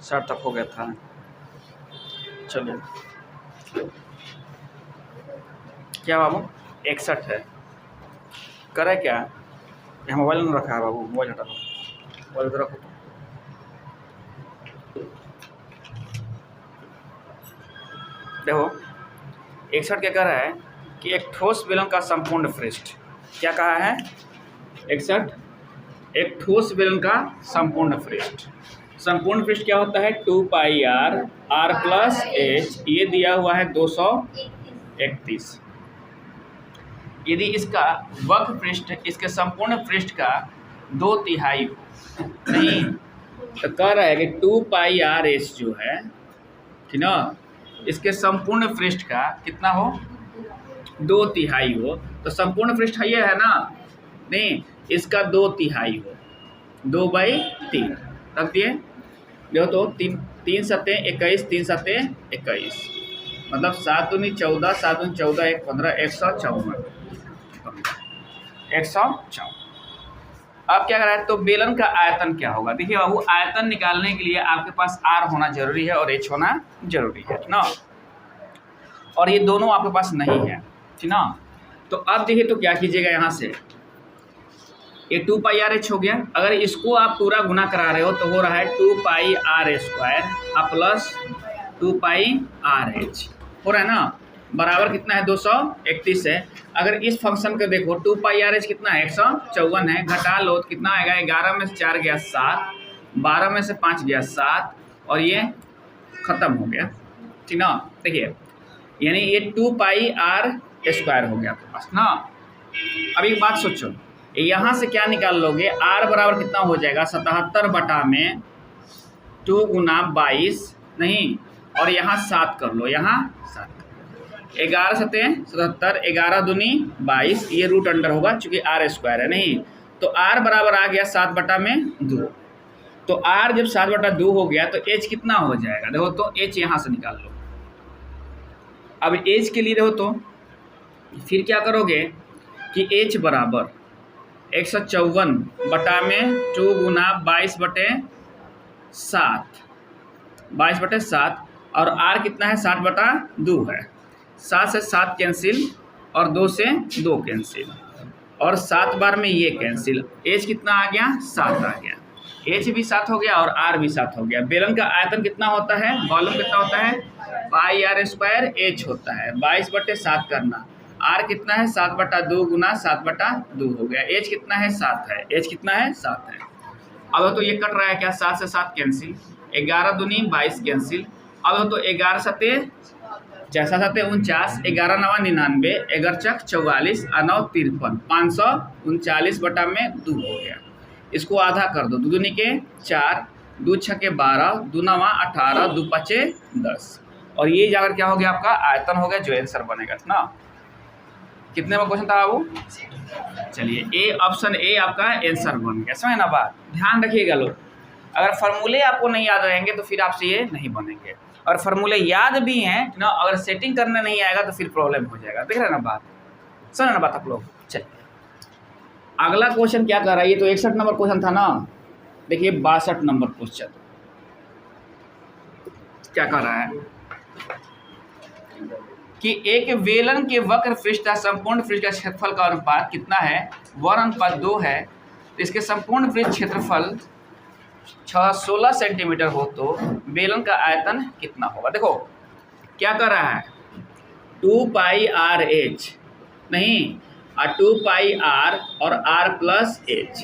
सार्थक हो गया था। चलो क्या बाबू 61 है, करे क्या? यहाँ मोबाइल नहीं रखा है बाबू, मोबाइल हटा दो, मोबाइल तो रखो। देखो 61 क्या कह रहा है कि एक ठोस बेलन का संपूर्ण पृष्ठ, क्या कहा है? 61 एक ठोस बेलन का संपूर्ण पृष्ठ। संपूर्ण पृष्ठ क्या होता है? 2 पाई r प्लस h, ये दिया हुआ है 231। यदि इसका वक्र पृष्ठ इसके संपूर्ण पृष्ठ का 2/3 हो, नहीं तो कह रहा है कि 2 पाई r जो है, ठीक ना, इसके संपूर्ण पृष्ठ का कितना हो? 2/3 हो। तो संपूर्ण पृष्ठ ये है ना, नहीं इसका 2/3 हो, 2/3 रख दिए। देखो तो 3 सत्ते 21, 3 सत्ते 21, मतलब 7 दूनी 14, 7 दूनी 14, 1 15, 154, 154। अब क्या कर रहा है? तो बेलन का आयतन क्या होगा? देखिए बाबू, आयतन निकालने के लिए आपके पास r होना जरूरी है और h होना जरूरी है ना, और ये दोनों आपके पास नहीं है, ठीक ना। तो अब देखिए तो क्या कीजिएगा, यहाँ से ये 2 पाई RH हो गया। अगर इसको आप पूरा गुना करा रहे हो तो हो रहा है 2 पाई r² प्लस 2 पाई RH हो रहा है ना, बराबर कितना है? 231 है। अगर इस फंक्शन को देखो 2 पाई RH कितना है? 154 है। घटा लो तो कितना आएगा? 11 में से 4 गया 7, 12 में से 5 गया 7, और ये खत्म हो गया, ठीक ना। देखिए यानी ये 2 पाई r² हो गया आपके पास ना। अब एक बात सोचो, यहाँ से क्या निकाल लोगे? r बराबर कितना हो जाएगा? 77 बटा में 2 गुना 22, नहीं, और यहाँ 7 कर लो, यहाँ 7, 11 सत्ते 77, 11 दूनी 22, ये रूट अंडर होगा चूंकि r² है, नहीं तो r बराबर आ गया 7 बटा में 2। तो r जब 7 बटा 2 हो गया तो h कितना हो जाएगा? देखो तो h यहाँ से निकाल लो। अब h के लिए देखो तो फिर क्या करोगे कि h बराबर 154 बटा में 2 गुना 22 बटे 7, 22 बटे 7, और r कितना है? 7 बटा 2 है। 7 से 7 कैंसिल और 2 से 2 कैंसिल, और 7 बार में ये कैंसिल, h कितना आ गया? 7 आ गया। h भी 7 हो गया और r भी 7 हो गया। बेलन का आयतन कितना होता है? वॉल्यूम कितना होता है? पाई r² h होता है। 22 बटे 7 करना, r कितना है? 7 बटा 2 गुना 7 बटा 2 हो गया। h कितना है? 7 है। h कितना है? 7 है। अब तो ये कट रहा है क्या? 7 से 7 कैंसिल, 11 दूनी 22 कैंसिल। अब तो 11 सत्ते 49, 11 नवा 99, 11 चक 44, 9 53, 539 बटा में 2 हो गया। इसको आधा कर दो, 2 दूनी के 4, 2 छके 12, 2 नवा 18, 2 पचे 10, और ये जाकर क्या हो गया? आपका आयतन हो गया, जो आंसर बनेगा ना। कितने में क्वेश्चन था बाबू? चलिए ए, ऑप्शन ए आपका आंसर बन गया। समझ ना बात? ध्यान रखिएगा लोग, अगर फार्मूले आपको नहीं याद रहेंगे तो फिर आपसे ये नहीं बनेंगे, और फार्मूले याद भी हैं ना, अगर सेटिंग करने नहीं आएगा तो फिर प्रॉब्लम हो जाएगा। देख रहे ना बात? समझ ना बात आप लोग? चलिए अगला क्वेश्चन क्या कर रहा है? ये तो 61 नंबर क्वेश्चन था ना। देखिए 62 नंबर क्वेश्चन क्या कर रहा है कि एक बेलन के वक्र पृष्ठ का संपूर्ण पृष्ठ का क्षेत्रफल का अनुपात कितना है? 1:2 है। तो इसके संपूर्ण पृष्ठ क्षेत्रफल 16 सेंटीमीटर हो तो बेलन का आयतन कितना होगा? देखो क्या कर रहा है? 2 पाई RH, नहीं 2 पाई r और r प्लस h,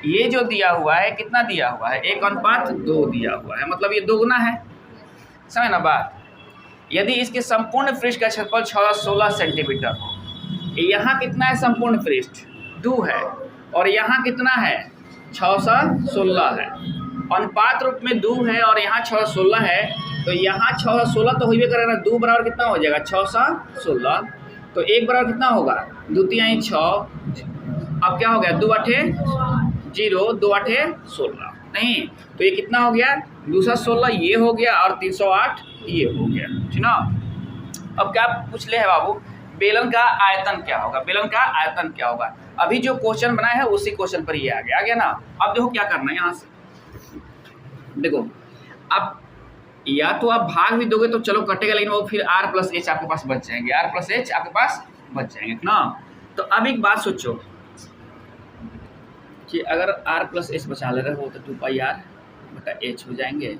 ये जो दिया हुआ है कितना दिया हुआ है? 1:2 दिया हुआ है, मतलब ये दोगुना है। समझ ना बात? यदि इसके संपूर्ण पृष्ठ का क्षेत्रफल 16 सेंटीमीटर हो, यहाँ कितना है? संपूर्ण पृष्ठ 2 है, और यहाँ कितना है? 16 है। अनुपात रूप में 2 है और यहाँ 16 है, तो यहाँ 16 तो होइबे करेगा। 2 बराबर कितना हो जाएगा? 16, तो 1 बराबर कितना होगा? 2 तिहाई 6। अब क्या हो गया? 2 8 0, 2 8 16, नहीं तो ये कितना हो गया? 216 ये हो गया, और 308 ये हो गया, ठीक ना। अब क्या पूछ ले है बाबू? बेलन का आयतन क्या होगा? बेलन का आयतन क्या होगा? अभी जो क्वेश्चन बनाया है उसी क्वेश्चन पर ये आ गया ना। अब देखो क्या करना है, यहाँ से देखो आप या तो आप भाग भी दोगे तो चलो कटेगा, लेकिन वो फिर r प्लस एच आपके पास बच जाएंगे, r प्लस एच आपके पास बच जाएंगे ना। तो अब एक बात सोचो कि अगर r प्लस एच बचा ले रहे हो तो 2 पाई r बटा h हो जाएंगे,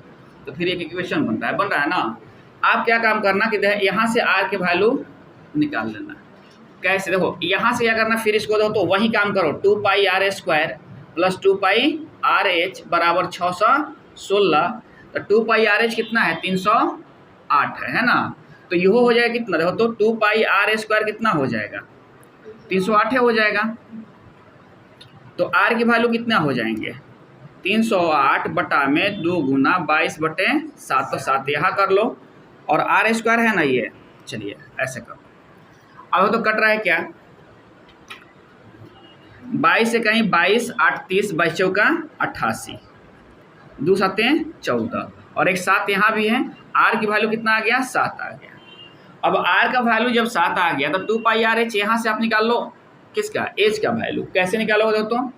तो फिर एक इक्वेशन बन रहा है ना। आप क्या काम करना कि यहाँ से r के वैल्यू निकाल लेना। कैसे, देखो यहाँ से क्या करना, फिर इसको दो तो वही काम करो, 2 पाई r स्क्वायर प्लस 2 पाई r h बराबर 616। तो 2 पाई आर एच कितना है, 308 है ना। तो यह हो जाएगा कितना, देखो तो 2 पाई आर स्क्वायर कितना हो जाएगा, 308 हो जाएगा। तो आर की वैल्यू कितना हो जाएंगे, 308 बटा में 2 गुना 22 बटे 7, तो 7 यहाँ कर लो, और आर स्क्वायर है ना ये, चलिए ऐसे करो। अब तो कट रहा है क्या, 22 से कहीं 22, 8 30, 22 चौका 88, 2 7 14, और एक 7 यहाँ भी है। आर की वैल्यू कितना आ गया, 7 आ गया। अब आर का वैल्यू जब 7 आ गया तो 2 पाई आर एच यहाँ से आप निकाल लो, किसका, एच का वैल्यू। कैसे निकालोगे दोस्तों,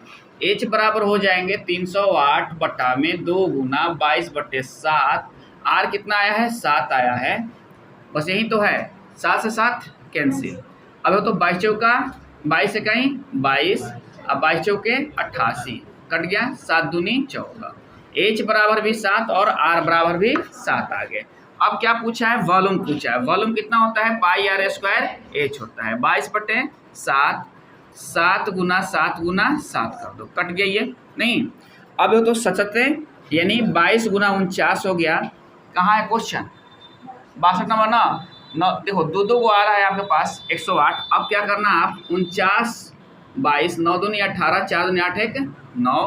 एच बराबर हो जाएंगे 308 बटा में 2 गुना 22 बटे 7। आर कितना आया है, 7 आया है, बस यही तो है, 7 से 7 कैंसिल। अब तो 22 चौका 22 से कहीं 22, अब 22 चौके 88, कट गया, 7 दूनी 14। एच बराबर भी 7 और आर बराबर भी 7 आ गए। अब क्या पूछा है, वॉल्यूम पूछा है। वॉल्यूम कितना होता है, पाई आर स्क्वायर एच होता है, 22 बटे 7, 7 गुना 7 गुना 7 कर दो, कट गया ये नहीं। अब तो 77 यानी 22 गुना 49 हो गया। कहाँ है क्वेश्चन, 62 नंबर ना। देखो 2 को आ रहा है आपके पास 108। अब क्या करना, आप 49 22, 9 दूनी 18, 4 दूनी 8 1 9,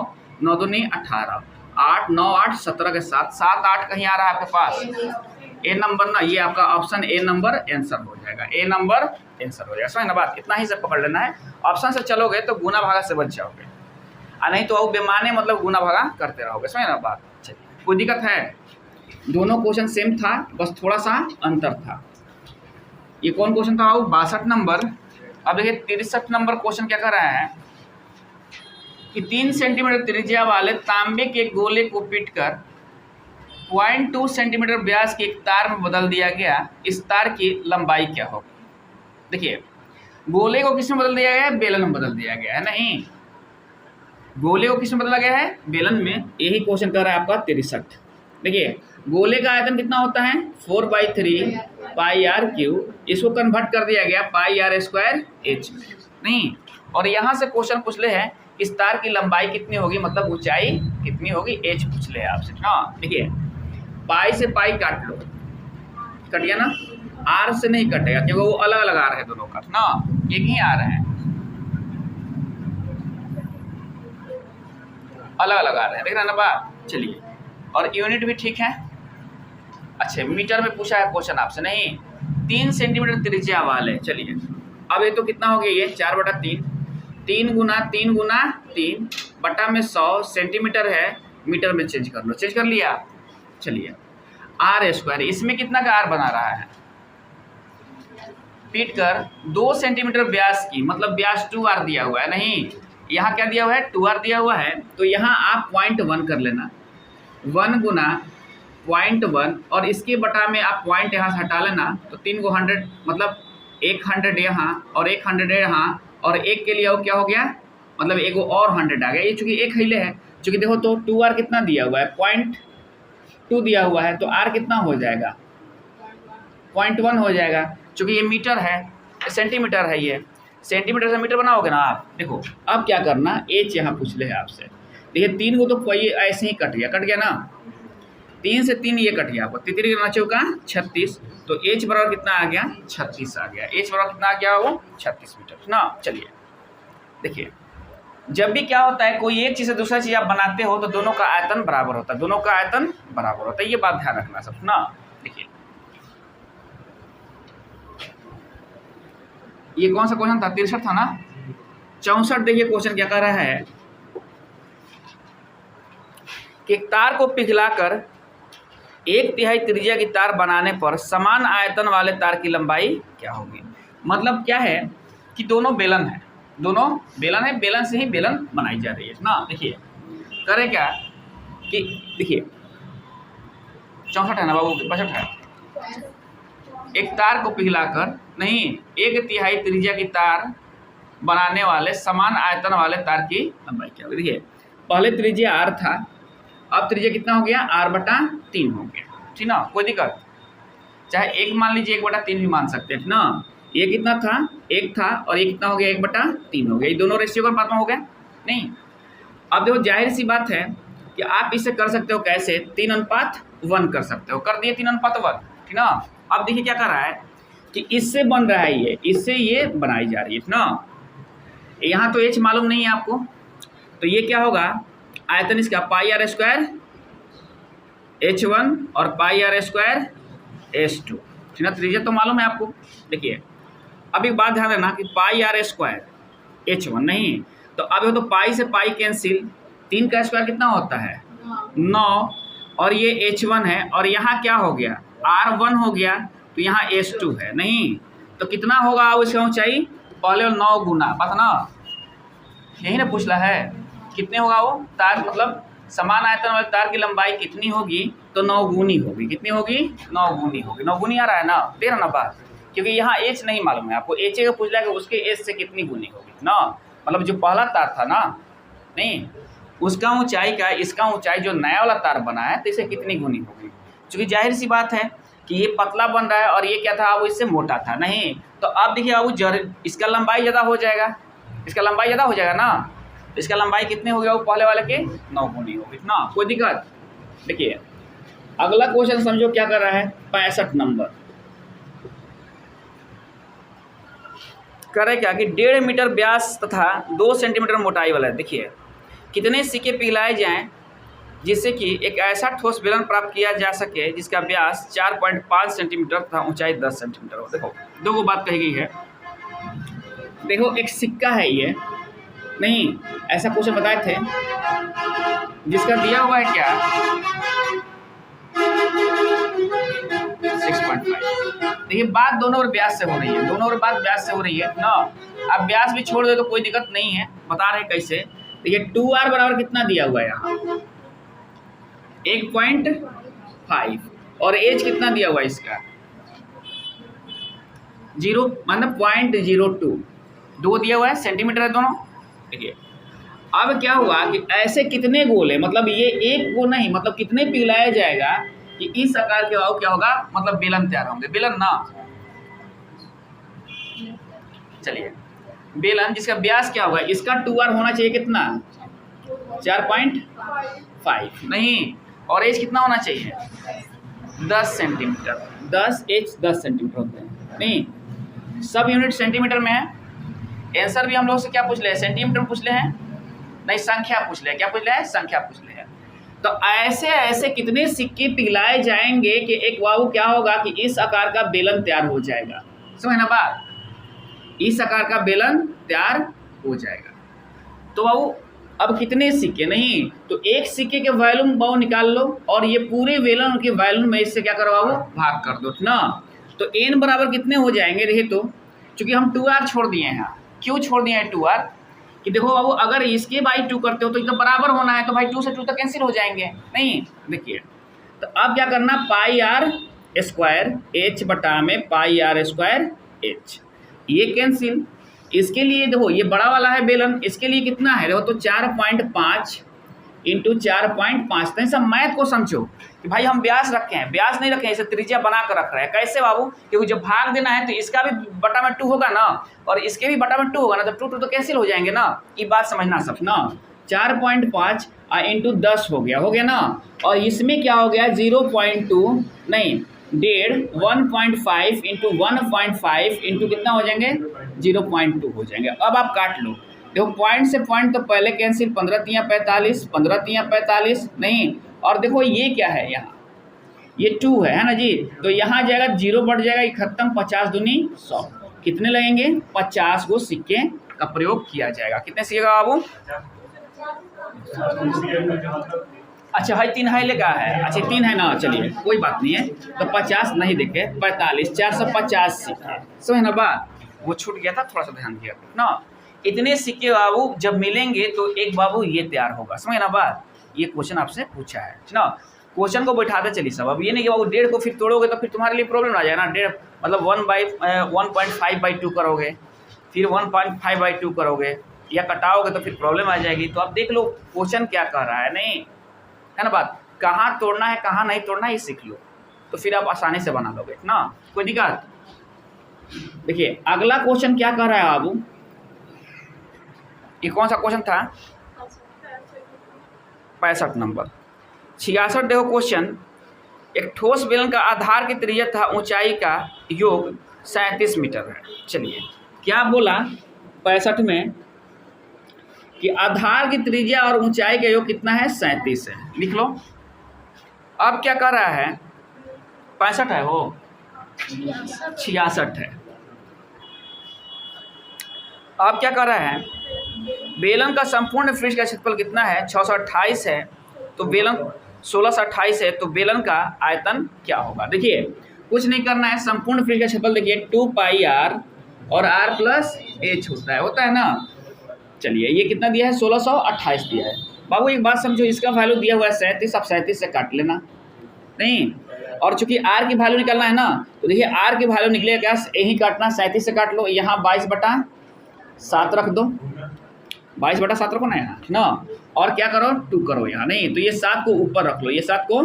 9 दूनी 18, 8 9 8 17 के साथ 7 8 कहीं आ रहा है आपके पास, ए नंबर ना, ये आपका ऑप्शन ए नंबर आंसर हो जाएगा, ए नंबर आंसर हो जाएगा। समझ ना बात, इतना ही सब पकड़ लेना है। ऑप्शन से चलोगे तो गुना भागा से बच जाओगे, और नहीं तो वो बेमाने मतलब गुना भागा करते रहोगे। समझ ना बात, चलिए कोई दिक्कत है, दोनों क्वेश्चन सेम था, बस थोड़ा सा अंतर था। ये कौन क्वेश्चन था, वो 62 नंबर। अब देखिए 63 नंबर क्वेश्चन क्या कर रहा है कि 3 सेंटीमीटर त्रिज्या वाले तांबे के गोले को पीटकर 0.2 सेंटीमीटर व्यास की एक तार में बदल दिया गया, इस तार की लंबाई क्या होगी। देखिए गोले को किस में बदल दिया गया है, बेलन में बदल दिया गया है, नहीं गोले को किस में बदला गया है, बेलन में। यही क्वेश्चन कर रहा है आपका 63। देखिए गोले का आयतन कितना होता है, 4/3 पाई आर क्यूब, इसको कन्वर्ट कर दिया गया पाई आर स्क्वायर एच में, नहीं। और यहाँ से क्वेश्चन पूछ ले है इस तार की लंबाई कितनी होगी, मतलब ऊंचाई कितनी होगी, एच पूछ ले आपसे ना। देखिए पाई से पाई काट लो, कट गया ना, आर से नहीं कटेगा क्योंकि वो अलग अलग आ रहे हैं दोनों का ना, एक ही आ रहे हैं, अलग अलग आ रहे हैं, देख रहे हैं ना बात। चलिए और यूनिट भी ठीक है। अच्छा मीटर में पूछा है क्वेश्चन आपसे, नहीं 3 सेंटीमीटर त्रिज्या वाले। चलिए अब ये तो कितना हो गया, ये 4/3, 3 गुना 3 गुना 3 बटा में 100 सेंटीमीटर है, मीटर में चेंज कर लो, चेंज कर लिया। चलिए आर स्क्वायर, इसमें कितना का आर बना रहा है, पीट कर 2 सेंटीमीटर व्यास की, मतलब व्यास 2r दिया हुआ है, नहीं यहाँ क्या दिया हुआ है, 2r दिया हुआ है, तो यहाँ आप 0.1 कर लेना, 1 गुना 0.1 और इसके बटा में आप पॉइंट यहाँ से हटा लेना, तो 3 को 100 मतलब 100 यहाँ और 100 यहाँ, और एक के लिए वो क्या हो गया, मतलब एक और 100 आ गया। ये चूँकि एक हिले है, चूँकि देखो तो 2r कितना दिया हुआ है, 0.2 दिया हुआ है, तो r कितना हो जाएगा, 0.1 हो जाएगा। चूँकि ये मीटर है, सेंटीमीटर है, ये सेंटीमीटर से मीटर बनाओगे ना आप। देखो अब क्या करना, एच यहाँ पूछ ले है आपसे। देखिए 3 को तो कोई ऐसे ही कट गया ना, 3 से 3 ये कट गया आपको, 3 का चौका 36, तो एच बराबर कितना आ गया, 36 आ गया। एच बराबर कितना आ गया, वो 36 मीटर ना। चलिए देखिए जब भी क्या होता है, कोई एक चीज़ से दूसरा चीज़ आप बनाते हो तो दोनों का आयतन बराबर होता है, दोनों का आयतन बराबर होता है, ये बात ध्यान रखना सब ना। देखिए ये कौन सा क्वेश्चन था, 63 था ना। 64 देखिए क्वेश्चन क्या कर रहा है कि तार को पिघलाकर 1/3 त्रिज्या की तार बनाने पर समान आयतन वाले तार की लंबाई क्या होगी। मतलब क्या है कि दोनों बेलन है, दोनों बेलन है, बेलन से ही बेलन बनाई जा रही है ना। देखिए करें क्या कि देखिए 64 है ना बाबू, 62 है। एक तार को पिघलाकर नहीं 1/3 त्रिज्या की तार बनाने वाले समान आयतन वाले तार की लंबाई क्या होगी। देखिए पहले त्रिज्या r था, अब त्रिज्या कितना हो गया r/3 हो गया, ठीक ना। कोई दिक्कत, चाहे 1 मान लीजिए 1/3 भी मान सकते हैं ना। ये कितना था 1 था और ये कितना हो गया 1/3 हो गया। ये दोनों रेशियो का अनुपात में हो गया नहीं। अब देखो जाहिर सी बात है कि आप इसे कर सकते हो कैसे, 3:1 कर सकते हो, कर दिए 3:1, ठीक ना। अब देखिए क्या कर रहा है कि इससे बन रहा है ये, इससे ये बनाई जा रही है ना। यहाँ तो h मालूम नहीं है आपको, तो ये क्या होगा आयतन इसका πr² h1 और πr² h2, ठीक ना। त्रिज्या तो मालूम है आपको। देखिए अब एक बात ध्यान देना कि πr² h1 नहीं, तो अब ये तो पाई से पाई कैंसिल, 3 का स्क्वायर कितना होता है 9, और ये h1 है और यहाँ क्या हो गया r1 हो गया, तो यहाँ h2 है नहीं, तो कितना होगा अब इसका ऊंचाई पहले 9 गुना, पता ना यही ना पूछला है कितने होगा वो तार, मतलब समान आयतन वाले तार की लंबाई कितनी होगी, तो 9 गुनी होगी। कितनी होगी 9 गुनी होगी। 9 गुनी आ रहा है ना, दे रहा ना बात, क्योंकि यहाँ h नहीं मालूम है आपको, h का पूछ लिया कि उसके h से कितनी गुनी होगी ना, मतलब जो पहला तार था ना नहीं उसका ऊंचाई का इसका ऊंचाई जो नया वाला तार बना है तो इसे कितनी गुनी होगी। क्योंकि जाहिर सी बात है कि ये पतला बन रहा है और ये क्या था वो इससे मोटा था नहीं, तो अब देखिए अब इसका लंबाई ज़्यादा हो जाएगा, इसका लंबाई ज़्यादा हो जाएगा ना, तो इसका लंबाई कितनी हो गया वो पहले वाले के 9 गुनी होगी ना। कोई दिक्कत। देखिए अगला क्वेश्चन समझो क्या कर रहा है, 65 नंबर करे क्या कि 1.5 मीटर व्यास तथा 2 सेंटीमीटर मोटाई वाला है। देखिए कितने सिक्के पिघलाए जाएं जिससे कि एक ऐसा ठोस बेलन प्राप्त किया जा सके जिसका व्यास 4.5 सेंटीमीटर तथा ऊंचाई 10 सेंटीमीटर हो। देखो दो को बात कही गई है। देखो एक सिक्का है ये नहीं, ऐसा क्वेश्चन बताए थे जिसका दिया हुआ है क्या 6.5। देखिए बात दोनों और व्यास से हो रही है, दोनों और बात व्यास से हो रही है ना। अब व्यास भी छोड़ दे तो कोई दिक्कत नहीं है, बता रहे कैसे। देखिए 2r बराबर कितना दिया हुआ है यहाँ 1.5 और एज कितना दिया हुआ है इसका 0 मतलब 0.02, 2 दिया हुआ है, सेंटीमीटर है दोनों। देखिए अब क्या हुआ कि ऐसे कितने गोले, मतलब ये एक गो नहीं, मतलब कितने पिघलाया जाएगा कि इस आकार के क्या होगा, मतलब बेलन तैयार होंगे। बेलन ना, चलिए बेलन जिसका व्यास क्या होगा इसका 2r होना चाहिए कितना 4.5 नहीं, और एज कितना होना चाहिए 10 सेंटीमीटर। 10 सेंटीमीटर होते हैं नहीं, सब यूनिट सेंटीमीटर में है। आंसर भी हम लोग से क्या पूछ ले हैं, सेंटीमीटर पूछ ले हैं नहीं, संख्या पूछ ले, क्या पूछ ले है, संख्या पूछ ले है। तो ऐसे ऐसे कितने सिक्के पिघलाए जाएंगे कि एक बाबू क्या होगा कि इस आकार का बेलन तैयार हो जाएगा। समझ ना बात, इस आकार का बेलन तैयार हो जाएगा। तो बाबू अब कितने सिक्के नहीं, तो एक सिक्के के वॉल्यूम बाबू निकाल लो और ये पूरे बेलन के वॉल्यूम में इससे क्या करो बाबू भाग कर दो ना। तो n बराबर कितने हो जाएंगे, देखिए तो चूंकि हम 2r छोड़ दिए हैं, क्यों छोड़ दिए हैं 2r कि देखो बाबू अगर इसके बाई 2 करते हो तो इसका बराबर होना है, तो भाई 2 से 2 तक कैंसिल हो जाएंगे नहीं। देखिए तो अब क्या करना πr² h बटा में πr² h, ये कैंसिल। इसके लिए देखो ये बड़ा वाला है बेलन, इसके लिए कितना है देखो तो 4.5 इंटू 4.5। तो सब मैथ को समझो कि भाई हम व्यास रखे हैं, व्यास नहीं रखे हैं, इसे त्रिज्या बना कर रख रहे हैं। कैसे बाबू, क्योंकि जब भाग देना है तो इसका भी बटा में 2 होगा ना और इसके भी बटा में 2 होगा ना, तो 2 तो कैंसिल हो जाएंगे ना। ये बात समझना सब ना। 4.5 इंटू 10 हो गया ना, और इसमें क्या हो गया 0.2 नहीं 1.5 इंटू 1.5 इंटू कितना हो जाएंगे 0.2 हो जाएंगे। अब आप काट लो, देखो पॉइंट से पॉइंट तो पहले कैंसिल, 15×3 45, 15×3 45 नहीं, और देखो ये क्या है यहाँ ये 2 है ना जी, तो यहाँ जाएगा 0 बढ़ जाएगा, ये खत्म, 50 दूनी 100, कितने लगेंगे 50 को सिक्के का प्रयोग किया जाएगा। कितने सिक्के का बाबू, अच्छा भाई 3 हाई लेगा है, अच्छा 3 है ना, चलिए कोई बात नहीं है, तो 50 नहीं देखे 45, 450 सिक्के। समझ ना बात, वो छूट गया था, थोड़ा सा ध्यान दिया ना। इतने सिक्के बाबू जब मिलेंगे तो एक बाबू ये तैयार होगा। समझ ना बात, ये क्वेश्चन आपसे पूछा है ना। क्वेश्चन को बैठाते चलिए सब। अब ये नहीं कि वो 1.5 को फिर तोड़ोगे तो फिर तुम्हारे लिए प्रॉब्लम आ जाए ना। 1.5 मतलब 1/5/2 करोगे, फिर 1.5/2 करोगे, या कटाओगे तो फिर प्रॉब्लम आ जाएगी। तो आप देख लो क्वेश्चन क्या कह रहा है, नहीं है ना बात, कहाँ तोड़ना है कहाँ नहीं तोड़ना है ये सीख लो, तो फिर आप आसानी से बना लोगे ना, कोई दिक्कत। देखिए अगला क्वेश्चन क्या कह रहा है बाबू, ये कौन सा क्वेश्चन था, 65 नंबर। 66 देखो क्वेश्चन, एक ठोस बेलन का आधार की त्रिज्या तथा ऊंचाई का योग 37 मीटर है। चलिए क्या बोला 65 में कि आधार की त्रिज्या और ऊंचाई का योग कितना है, 37 है, लिख लो। अब क्या कर रहा है, 65 है, वो 66 है। अब क्या कर रहा है, बेलन का संपूर्ण पृष्ठ का क्षेत्रफल कितना है, 628 है, तो बेलन 1628 है, तो बेलन का आयतन क्या होगा। देखिए कुछ नहीं करना है, संपूर्ण पृष्ठ का क्षेत्रफल देखिए 2πr और r प्लस h होता है ना। चलिए ये कितना दिया है, 1628 दिया है। बाबू एक बात समझो, इसका वैल्यू दिया हुआ है 37, आप 37 से काट लेना, नहीं, और चूंकि r की वैल्यू निकालना है ना, तो देखिए r की वैल्यू निकलेगा क्या, यही काटना, 37 से काट लो, यहाँ 22/7 रख दो, 22/7 रखो ना यहाँ ना, और क्या करो 2 करो यहाँ, नहीं तो ये 7 को ऊपर रख लो, ये 7 को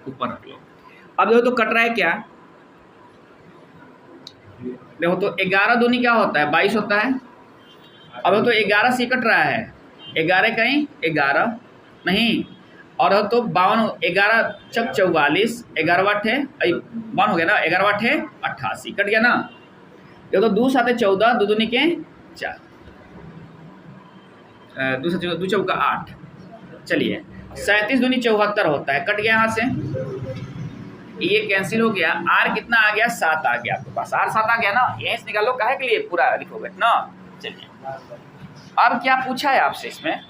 ऊपर रख लो। अब देखो तो कट रहा है क्या, देखो तो 11 दूनी क्या होता है, 22 होता है। अब तो 11 से कट रहा है, 11 कहीं 11 नहीं, और तो 52, 11 चक 44, 11 वाटे 52 हो गया ना, 11 वाटे 88 कट गया ना। देखो तो 2 7 14, 2 दूनी के 4, 2 चौका 8, चलिए 37 दूनी 74 होता है, कट गया यहाँ से, ये कैंसिल हो गया, r कितना आ गया, 7 आ गया आपके पास, r 7 आ गया ना, यहीं से निकालो, काहे के लिए पूरा लिखोगे ना। चलिए अब क्या पूछा है आपसे, इसमें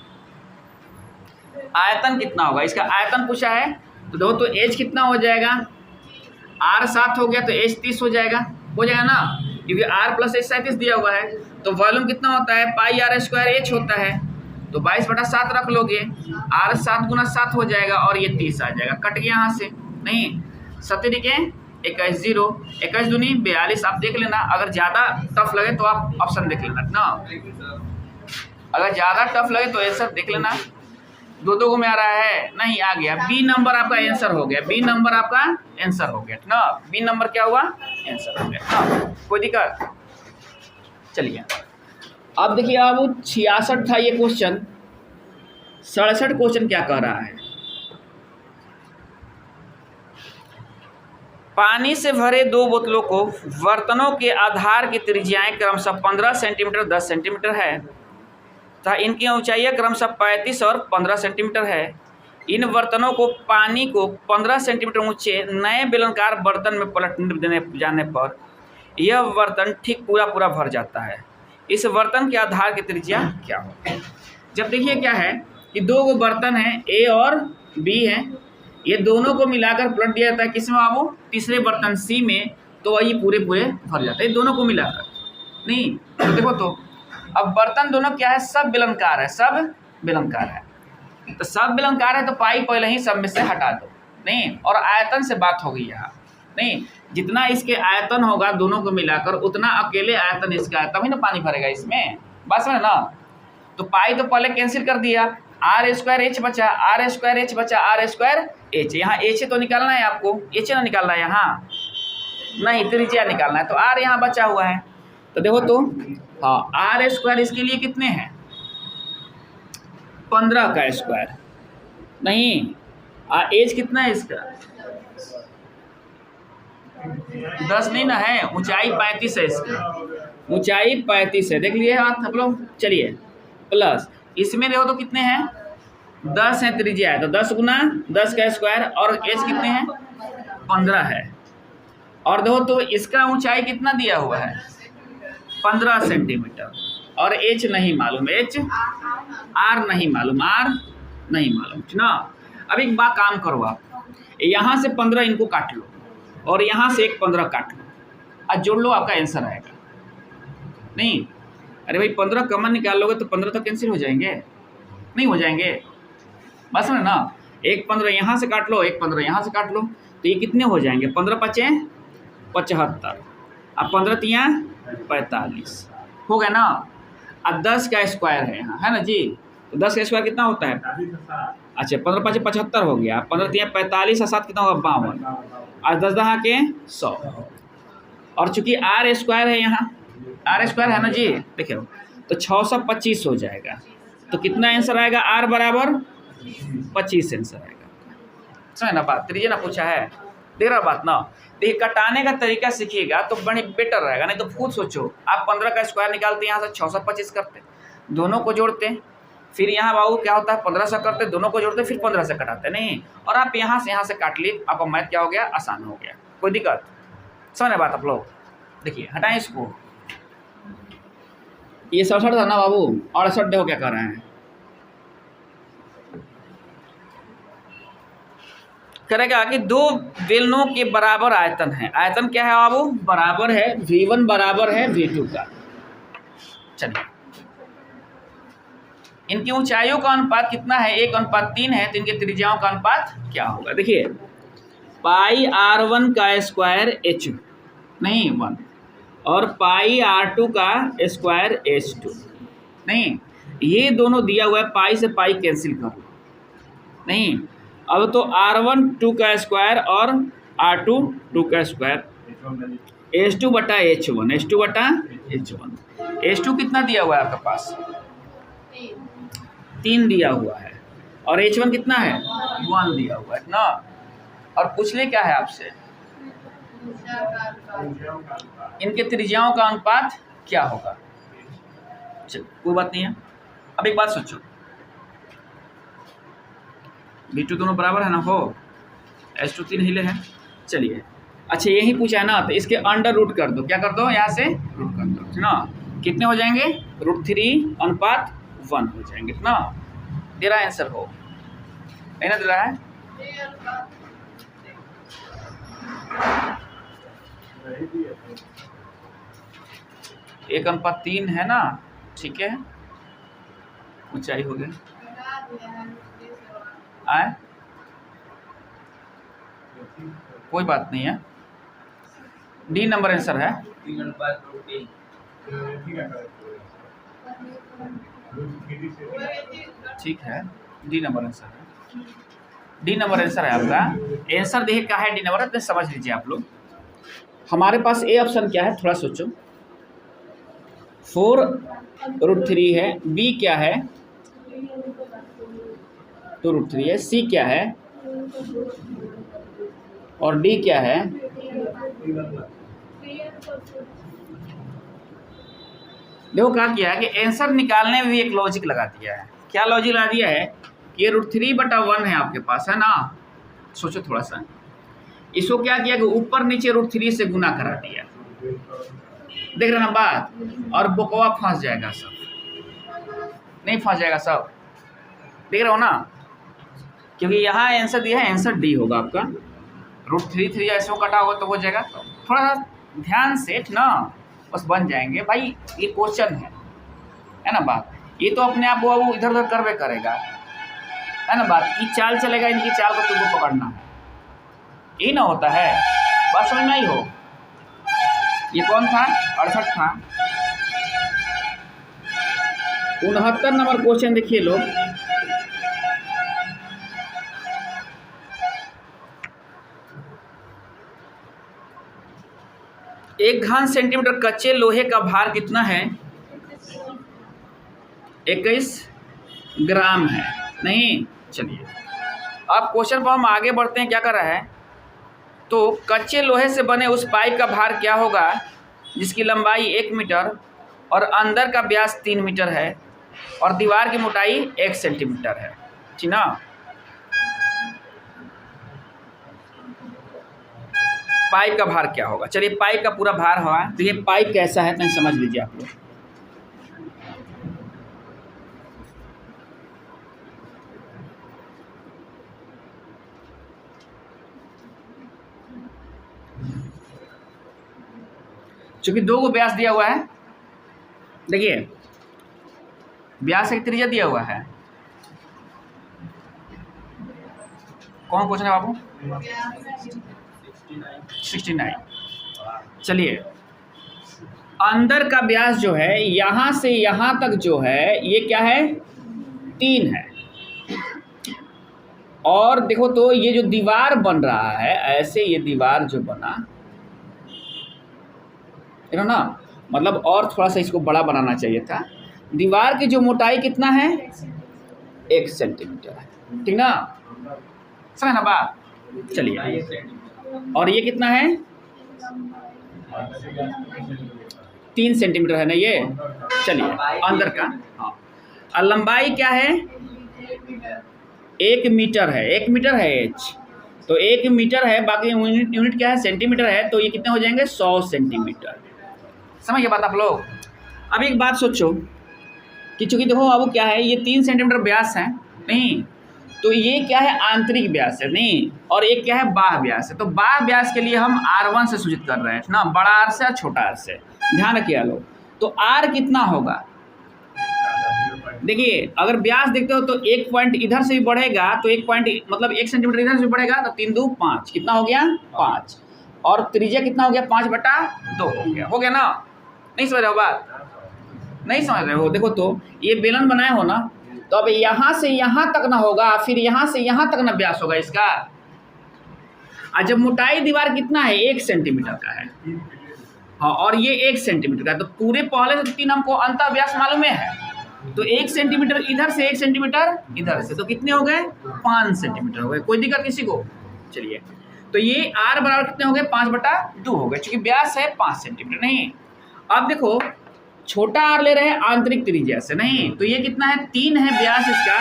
आयतन कितना होगा, इसका आयतन पूछा है, तो देखो तो h कितना हो जाएगा, r 7 हो गया तो h 30 हो जाएगा ना, क्योंकि r प्लस h 37 दिया हुआ है, तो वॉल्यूम कितना होता है, πr² h होता है, तो 22/7 रख लोगे, r 7 × 7 हो जाएगा, और ये 30 आ जाएगा, कट गया यहाँ से, नहीं 7 के 21 0, 21 दूनी 42, आप देख लेना, अगर ज़्यादा टफ लगे तो आप ऑप्शन देख लेना ना, अगर ज़्यादा टफ लगे तो आंसर देख लेना। 2 को में आ रहा है, नहीं आ गया, बी नंबर आपका आंसर हो गया, बी नंबर आपका आंसर हो गया ना, बी नंबर क्या हुआ, आंसर हो गया ना, कोई दिक्कत। चलिए अब देखिए, अब 66 था ये क्वेश्चन, 67 क्वेश्चन क्या कह रहा है, पानी से भरे 2 बोतलों को बर्तनों के आधार की त्रिज्याएं क्रमशः 15 सेंटीमीटर 10 सेंटीमीटर है तथा इनकी ऊंचाइयां क्रमशः 35 और 15 सेंटीमीटर है। इन बर्तनों को पानी को 15 सेंटीमीटर ऊंचे नए बेलनाकार बर्तन में पलट देने जाने पर यह बर्तन ठीक पूरा भर जाता है। इस बर्तन के आधार की त्रिज्या क्या हो। जब देखिए क्या है कि 2 बर्तन हैं, ए और बी हैं, ये दोनों को मिलाकर पलट दिया जाता है, किसमें बाबू, तीसरे बर्तन सी में, तो वही पूरे भर जाता है, दोनों को मिलाकर, नहीं तो देखो तो अब बर्तन दोनों क्या है, सब बेलनाकार है, सब बेलनाकार है, तो सब बेलनाकार है तो पाई पहले ही सब में से हटा दो, नहीं, और आयतन से बात हो गई यहाँ, नहीं, जितना इसके आयतन होगा दोनों को मिलाकर उतना अकेले आयतन इसका है, तभी ना पानी भरेगा इसमें, बस में ना। तो पाई तो पहले कैंसिल कर दिया, r² h बचा, r² h बचा, r² h, यहाँ h तो निकालना है आपको, h ना निकालना है यहाँ, नहीं त्रिज्या निकालना है, तो r यहाँ बचा हुआ है, तो देखो तो हाँ r² इसके लिए कितने हैं, 15 का स्क्वायर, नहीं h कितना है इसका, 10 नहीं ना है, ऊंचाई 35 है इसका, ऊंचाई 35 है, देख लिए हाथ आप लोग। चलिए प्लस इसमें देखो तो कितने हैं, 10 है त्रिज्या है, तो 10 × 10 का स्क्वायर, और h कितने हैं, 15 है, और देखो तो इसका ऊंचाई कितना दिया हुआ है, 15 सेंटीमीटर, और h नहीं मालूम, h r नहीं मालूम, r नहीं मालूम ना। अब एक बात काम करो, आप यहाँ से 15 इनको काट लो, और यहाँ से एक 15 काट लो, और जोड़ लो, आपका आंसर आएगा, नहीं अरे भाई 15 कॉमन निकाल लोगे तो 15 तो कैंसिल हो जाएंगे, नहीं हो जाएंगे, बस में ना, एक 15 यहाँ से काट लो, एक 15 यहाँ से काट लो, तो ये कितने हो जाएंगे? 15 पचे 75, अब 15 तियाँ 45 हो गया ना। अब 10 का स्क्वायर है यहाँ, है ना जी, तो 10 का स्क्वायर कितना होता है? अच्छा 15 पचे 75 हो गया, 15 तियाँ 45 और 7 कितना होगा? 52 और 10 दहाँ के 100। और चूंकि आर स्क्वायर है यहाँ, आर स्क्वायर है ना जी, देखिए तो 625 हो जाएगा। तो कितना आंसर आएगा? आर बराबर 25 आंसर आएगा। समझ ना बात? त्रिज्या ना पूछा है, देख रहा बात ना। देखिए कटाने का तरीका सीखिएगा तो बड़ी बेटर रहेगा, नहीं तो खुद सोचो आप 15 का स्क्वायर निकालते यहाँ से 625 करते, दोनों को जोड़ते, फिर यहाँ बाबू क्या होता है 1500 करते, दोनों को जोड़ते, फिर 15 से कटाते नहीं, और आप यहाँ से काट लिए, आपका मैथ क्या हो गया? आसान हो गया। कोई दिक्कत? समझ बात आप लोग? देखिए हटाएं इसको, ये 67 था ना बाबू, 68 देखो क्या कर रहे हैं, करेगा कि दो बेलनों के बराबर आयतन है। आयतन क्या है बाबू? बराबर है, V1 बराबर है V2 का। चलिए इनकी ऊंचाइयों का अनुपात कितना है? 1:3 है, तो इनके त्रिज्याओं का अनुपात क्या होगा? देखिए पाई R1 का स्क्वायर H नहीं 1 और पाई R2 का स्क्वायर H2 नहीं, ये दोनों दिया हुआ है, पाई से पाई कैंसिल कर लो नहीं। अब तो R1 2 का स्क्वायर और R2 2 का स्क्वायर, H2 बटा H1, H2 बटा H1। H2 कितना दिया हुआ है आपके पास? 3 दिया हुआ है, और H1 कितना है? 1 दिया हुआ है ना। और पूछ ले क्या है आपसे? इनके त्रिज्याओं का अनुपात क्या होगा? चलो कोई बात नहीं है। अब एक बात सोचो, V2 दोनों बराबर है ना, हो H2 3 हिले हैं। चलिए अच्छा यही पूछा है ना, तो इसके अंडर रूट कर दो, क्या कर दो? यहाँ से रूट कर दो ना, कितने हो जाएंगे? √3:1 हो जाएंगे ना। दे रहा आंसर हो नहीं ना? दे रहा है 1:3 है ना, ठीक है। ऊंचाई हो गई आए, कोई बात नहीं है, डी नंबर आंसर है। ठीक है, डी नंबर आंसर है, डी नंबर आंसर है आपका। आंसर देखिए क्या है, डी नंबर है, समझ लीजिए आप लोग। हमारे पास ए ऑप्शन क्या है, थोड़ा सोचो। 4√3 है, बी क्या है? 2√3 है, सी क्या है, और डी क्या है? देखो क्या किया है कि आंसर निकालने में भी एक लॉजिक लगा दिया है। क्या लॉजिक लगा दिया है कि ये √3/1 है आपके पास, है ना। सोचो थोड़ा सा, इसको क्या किया कि ऊपर नीचे √3 से गुना करा दिया, देख रहे ना बात। और बोकवा फंस जाएगा सब, नहीं फंस जाएगा सब, देख रहे हो ना, क्योंकि यहाँ आंसर दिया है, आंसर डी होगा आपका। √3 ऐसे कटा होगा तो हो जाएगा। थोड़ा सा ध्यान से ना, बस बन जाएंगे भाई, ये क्वेश्चन है ना बात। ये तो अपने आप वो इधर उधर करवे करेगा, है ना बात। ये चाल चलेगा, इनकी चाल को तुमको पकड़ना है, यही ना होता है, बात समझ में आई हो। ये कौन था? 68 था। 69 नंबर क्वेश्चन देखिए लोग, एक घन सेंटीमीटर कच्चे लोहे का भार कितना है? 21 ग्राम है नहीं। चलिए अब क्वेश्चन पर हम आगे बढ़ते हैं। क्या कर रहा है, तो कच्चे लोहे से बने उस पाइप का भार क्या होगा जिसकी लंबाई 1 मीटर और अंदर का व्यास 3 मीटर है और दीवार की मोटाई 1 सेंटीमीटर है, ठीक ना। पाइप का भार क्या होगा? चलिए पाइप का पूरा भार हुआ, तो ये पाइप कैसा है तो समझ लीजिए आप लोग। चूंकि 2 को व्यास दिया हुआ है, देखिए व्यास एक त्रिज्या दिया हुआ है, कौन क्वेश्चन है बाबू? 69। चलिए, अंदर का व्यास जो है यहाँ से यहाँ तक जो है ये क्या है? 3 है। और देखो तो ये जो दीवार बन रहा है, ऐसे ये दीवार जो बना, देखो ना, मतलब और थोड़ा सा इसको बड़ा बनाना चाहिए था। दीवार की जो मोटाई कितना है? 1 सेंटीमीटर है, ठीक ना? समझ ना बात? चलिए, और ये कितना है? 3 सेंटीमीटर है ना ये। चलिए, अंदर का, हाँ, और लंबाई क्या है? 1 मीटर है। 1 मीटर है एच, तो 1 मीटर है, बाकी यूनिट क्या है? सेंटीमीटर है, तो ये कितने हो जाएंगे? 100 सेंटीमीटर। समझिए बात आप लोग? अब एक बात सोचो कि चूंकि देखो अब क्या है, ये 3 सेंटीमीटर व्यास है नहीं, तो ये क्या है? आंतरिक व्यास है नहीं, और एक क्या है? बाह्य व्यास है। तो बाह्य व्यास के लिए हम R1 से सूचित कर रहे हैं ना, बड़ा R से और छोटा R से, ध्यान रखिए लोग। तो R कितना होगा? देखिए, अगर व्यास देखते हो तो 1 पॉइंट इधर से भी बढ़ेगा, तो 1 पॉइंट मतलब 1 सेंटीमीटर इधर से भी बढ़ेगा, तो 3 2 5, कितना हो गया? 5। और त्रिज्या कितना हो गया? 5/2 हो गया ना? नहीं समझ रहे हो बात? नहीं समझ रहे हो? देखो तो ये बेलन बनाए हो ना, तो अब यहाँ से यहाँ तक ना होगा, फिर यहाँ से यहाँ तक ना व्यास होगा इसका। और जब मोटाई दीवार कितना है? 1 सेंटीमीटर का है, हाँ, और ये 1 सेंटीमीटर का, तो पूरे पहले से 3 हमको अंतर व्यास मालूम है, तो 1 सेंटीमीटर इधर से, 1 सेंटीमीटर इधर से, तो कितने हो गए? 5 सेंटीमीटर हो गए। कोई दिक्कत किसी को? चलिए, तो ये R बराबर कितने हो गए? 5/2 हो गए, चूंकि व्यास है 5 सेंटीमीटर नहीं। अब देखो, छोटा R ले रहे हैं आंतरिक त्रिज्या से नहीं, तो ये कितना है? 3 है व्यास इसका,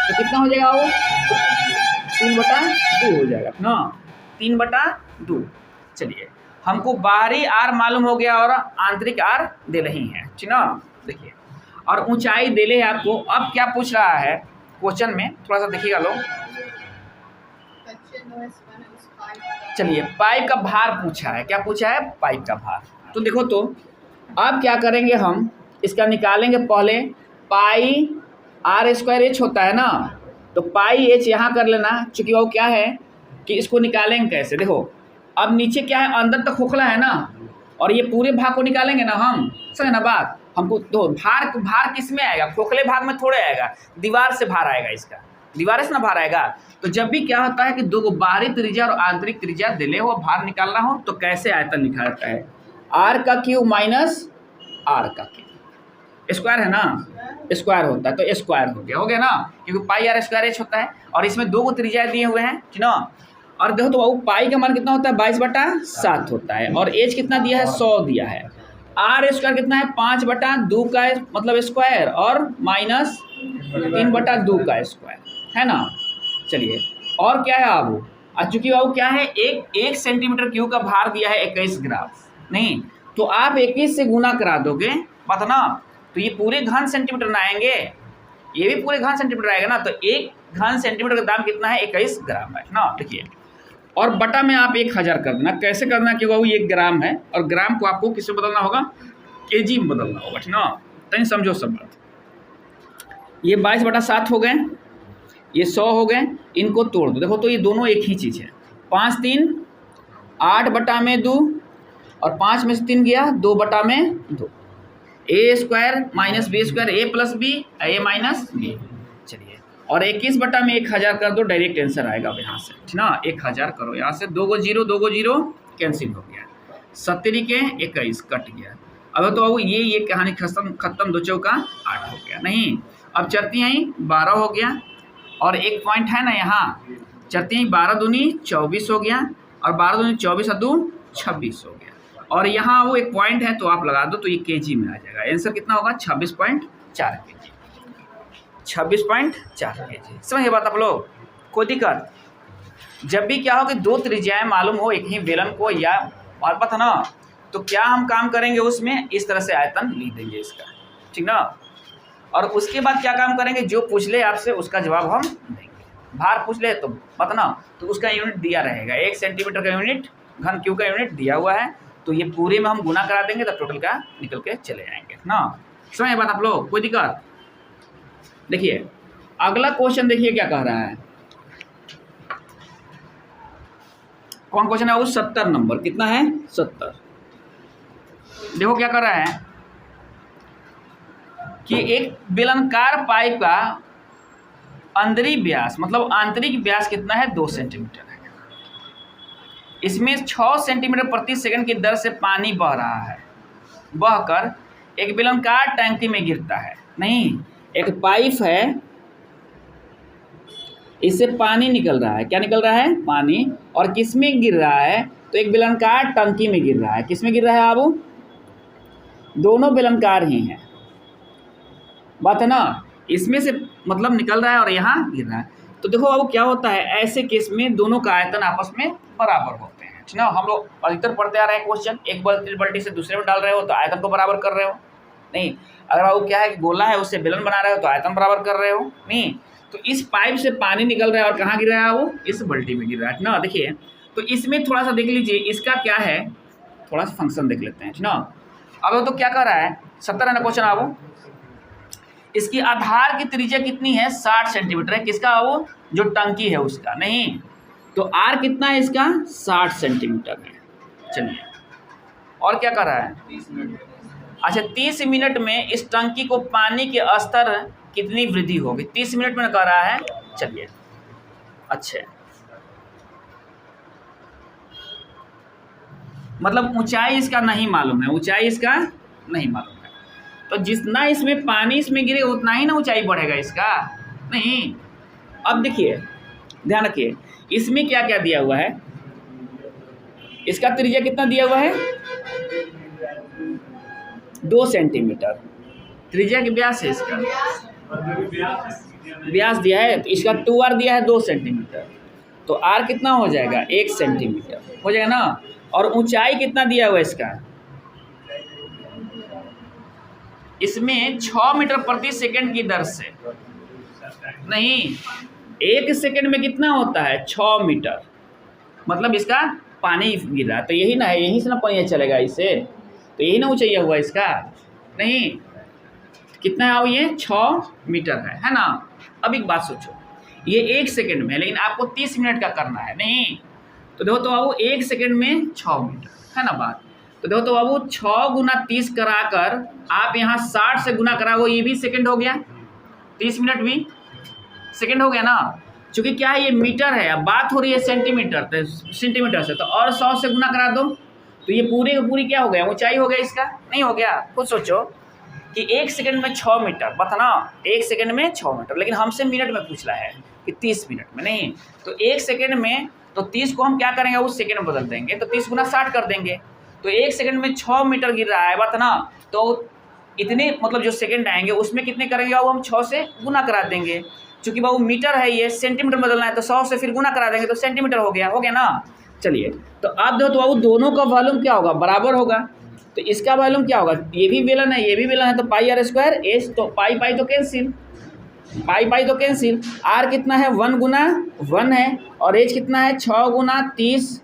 तो कितना हो जाएगा वो? 3/2 हो जाएगा ना, 3/2। चलिए, हमको बाहरी R मालूम हो गया और आंतरिक R दे रही है, ठीक ना? देखिए, और ऊंचाई दे ले आपको। अब क्या पूछ रहा है क्वेश्चन में, थोड़ा सा देखिएगा लोग। चलिए, पाइप का भार पूछा है। क्या पूछा है? पाइप का भार। तो देखो तो अब क्या करेंगे, हम इसका निकालेंगे पहले। पाई R² H होता है ना, तो पाई H यहाँ कर लेना, चूंकि वो क्या है कि इसको निकालेंगे कैसे? देखो, अब नीचे क्या है? अंदर तक खोखला है ना, और ये पूरे भाग को निकालेंगे ना हम, समझे ना बात? हमको तो भार किस में आएगा? खोखले भाग में थोड़े आएगा, दीवार से भार आएगा इसका, दीवार से ना भार आएगा। तो जब भी क्या होता है कि 2 बाहरी त्रिज्या और आंतरिक त्रिज्या दिले हुआ भार निकालना हो, तो कैसे आयतन लिखा जाता है? R³ माइनस R², स्क्वायर है ना, स्क्वायर होता है, तो स्क्वायर हो गया ना, क्योंकि पाई R² H होता है, और इसमें 2 त्रिज्या दिए हुए हैं, ठीक ना? और देखो तो बाबू, पाई का मान कितना होता है? 22/7 होता है, और H कितना दिया है? 100 दिया है। R² कितना है? 5/2 का मतलब स्क्वायर, और माइनस 3/2 का स्क्वायर, है ना? चलिए, और क्या है बाबू? चूंकि बाबू क्या है, 1 सेंटीमीटर क्यूब का भार दिया है 21 ग्राम नहीं, तो आप 21 से गुना करा दोगे, बात ना, तो ये पूरे घन सेंटीमीटर ना आएंगे, ये भी पूरे घन सेंटीमीटर आएगा ना, तो 1 घन सेंटीमीटर का दाम कितना है? 21 ग्राम है ना। देखिए, और बटा में आप 1000 कर देना। कैसे करना? क्योंकि वो 1 ग्राम है, और ग्राम को आपको किससे बदलना होगा? केजी में बदलना होगा, ठीक ना? तनी समझो सब बात। ये 22/7 हो गए, ये 100 हो गए, इनको तोड़ दो। देखो तो ये दोनों एक ही चीज़ है। 5 3 8/2, और 5 में से 3 गया, 2/2। A² minus B², A plus B, A minus B। चलिए, और 21/1000 कर दो, डायरेक्ट आंसर आएगा अब यहाँ से, ठीक ना? 1000 करो, यहाँ से 2 को 0 कैंसिल हो गया, 70 के 21 कट गया। अब तो ये कहानी खत्म, 2 चौका 8 हो गया नहीं। अब चरती आई 12 हो गया, और एक पॉइंट है ना यहाँ, चरती आई 12 दूनी 24 हो गया, और 12 दूनी 24 और 2 26 हो गया, और यहाँ वो एक पॉइंट है तो आप लगा दो, तो ये केजी में आ जाएगा। आंसर कितना होगा? 26.4 केजी, 26.4 केजी। समझिए बात आप लोग? कोई दिक्कत? जब भी क्या हो कि 2 त्रिज्याएं मालूम हो एक ही बेलन को, या और पता ना, तो क्या हम काम करेंगे उसमें? इस तरह से आयतन लिख देंगे इसका, ठीक ना? और उसके बाद क्या काम करेंगे? जो पूछ ले आपसे उसका जवाब हम देंगे। भार पूछ ले तो पता ना, तो उसका यूनिट दिया रहेगा, 1 सेंटीमीटर का यूनिट, घन क्यूब का यूनिट दिया हुआ है, तो ये पूरे में हम गुना करा देंगे, तो टोटल का निकल के चले जाएंगे ना। समझिए बात आप लोग? कोई दिक्कत? देखिए, अगला क्वेश्चन देखिए क्या कह रहा है। कौन क्वेश्चन है वो 70 नंबर, कितना है 70। देखो क्या कर रहा है कि एक बेलनाकार पाइप का अंदरी व्यास मतलब आंतरिक व्यास कितना है 2 सेंटीमीटर है। इसमें 6 सेंटीमीटर प्रति सेकंड की दर से पानी बह रहा है, बहकर एक बेलनाकार टंकी में गिरता है। नहीं, एक पाइप है, इससे पानी निकल रहा है। क्या निकल रहा है? पानी। और किस में गिर रहा है? तो एक बेलनाकार टंकी में गिर रहा है। किस में गिर रहा है आबू? दोनों बेलनाकार ही हैं, बात है ना। इसमें से मतलब निकल रहा है और यहाँ गिर रहा है। तो देखो अब क्या होता है, ऐसे केस में दोनों का आयतन आपस में बराबर होते हैं, ठीक ना। हम लोग अधिकतर पढ़ते आ रहे हैं क्वेश्चन, एक बाल्टी से दूसरे में डाल रहे हो तो आयतन को बराबर कर रहे हो। नहीं, अगर वो क्या है कि गोला है उससे बेलन बना रहे हो तो आयतन बराबर कर रहे हो। नहीं, तो इस पाइप से पानी निकल रहा है और कहाँ गिर रहा है वो? इस बाल्टी में गिर रहा है ना। देखिए, तो इसमें थोड़ा सा देख लीजिए, इसका क्या है, थोड़ा सा फंक्शन देख लेते हैं, ठीक ना। अब तो क्या कर रहा है, 70 है ना क्वेश्चन। अब इसकी आधार की त्रिज्या कितनी है? 60 सेंटीमीटर है। किसका? वो जो टंकी है उसका। नहीं, तो आर कितना है इसका? 60 सेंटीमीटर है। चलिए, और क्या कर रहा है? 30 मिनट। अच्छा, 30 मिनट में इस टंकी को पानी के स्तर कितनी वृद्धि होगी? 30 मिनट में कर रहा है। चलिए, अच्छा, मतलब ऊंचाई इसका नहीं मालूम है, ऊंचाई इसका नहीं मालूम है। तो जितना इसमें पानी इसमें गिरे उतना ही ना ऊंचाई बढ़ेगा इसका। नहीं, अब देखिए, ध्यान रखिए, इसमें क्या क्या दिया हुआ है? इसका त्रिज्या कितना दिया हुआ है? 2 सेंटीमीटर त्रिज्या के व्यास है इसका, व्यास दिया है। तो इसका 2r दिया है 2 सेंटीमीटर, तो r कितना हो जाएगा? 1 सेंटीमीटर हो जाएगा ना। और ऊंचाई कितना दिया हुआ है इसका? इसमें 6 मीटर प्रति सेकंड की दर से। नहीं, 1 सेकंड में कितना होता है? 6 मीटर, मतलब इसका पानी गिर रहा है। तो यही ना है, यहीं से ना पानी चलेगा इससे, तो यही ना ऊंचाई हुआ इसका। नहीं, कितना है? अब ये 6 मीटर है ना। अब एक बात सोचो, ये 1 सेकंड में, लेकिन आपको 30 मिनट का करना है। नहीं, तो देखो, तो बाबू 1 सेकंड में 6 मीटर है ना बात। तो देखो, तो बाबू 6 गुना 30 कराकर आप यहाँ 60 से गुना कराओ, ये भी सेकंड हो गया, 30 मिनट भी सेकंड हो गया ना। चूंकि क्या है, ये मीटर है, अब बात हो रही है सेंटीमीटर से, तो और 100 से गुना करा दो, तो ये पूरी की पूरी क्या हो गया? ऊंचाई हो गया इसका। नहीं हो गया? खुद सोचो कि 1 सेकंड में 6 मीटर, बता ना, 1 सेकंड में 6 मीटर, लेकिन हमसे मिनट में पूछ रहा है कि 30 मिनट में। नहीं, तो 1 सेकंड में, तो 30 को हम क्या करेंगे, उस सेकंड में बदल देंगे, तो 30 गुना 60 कर देंगे। तो 1 सेकंड में 6 मीटर गिर रहा है, बता ना। तो इतने मतलब जो सेकंड आएंगे उसमें कितने करेंगे बाबू? हम 6 से गुना करा देंगे। चूंकि बाबू मीटर है, ये सेंटीमीटर बदलना है, तो 100 से फिर गुना करा देंगे, तो सेंटीमीटर हो गया ना। चलिए, तो अब देखो, तो बाबू दोनों का वॉल्यूम क्या होगा? बराबर होगा। तो इसका वॉल्यूम क्या होगा? ये भी बेलन है, ये भी बेलन है, तो पाई r स्क्वायर एच, तो पाई पाई तो कैंसिल, पाई पाई तो कैंसिल। r कितना है? 1 गुना 1 है, और h कितना है? 6 गुना 30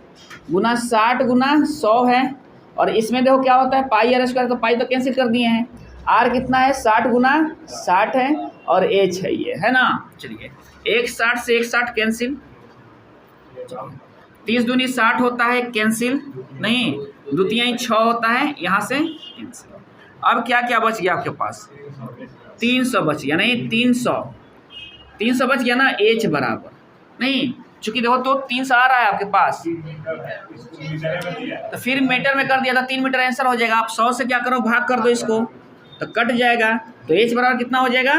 गुना 60 गुना 100 है। और इसमें देखो क्या होता है, पाई r स्क्वायर, तो पाई तो कैंसिल कर दिए हैं। r कितना है? 60 गुना 60 है, और h है ये, है ना। चलिए, 1 60 से 1 60 कैंसिल, 30 दूनी 60 होता है, कैंसिल। नहीं, द्वितीय 6 होता है, यहाँ से कैंसिल। अब क्या क्या बच गया आपके पास? 300 बच गया। नहीं, 300 बच गया ना, h बराबर। नहीं, चूंकि देखो, तो 300 आ रहा है आपके पास, तो फिर मीटर में कर दिया था, 3 मीटर आंसर हो जाएगा। आप 100 से क्या करो, भाग कर दो इसको, तो कट जाएगा, तो h बराबर कितना हो जाएगा?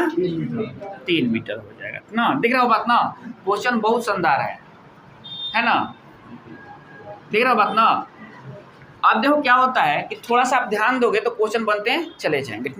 3 मीटर हो जाएगा ना। दिख रहा हो बात ना, क्वेश्चन बहुत शानदार है ना, दिख रहा हो बात ना। अब देखो क्या होता है कि थोड़ा सा आप ध्यान दोगे तो क्वेश्चन बनते चले जाएंगे ना।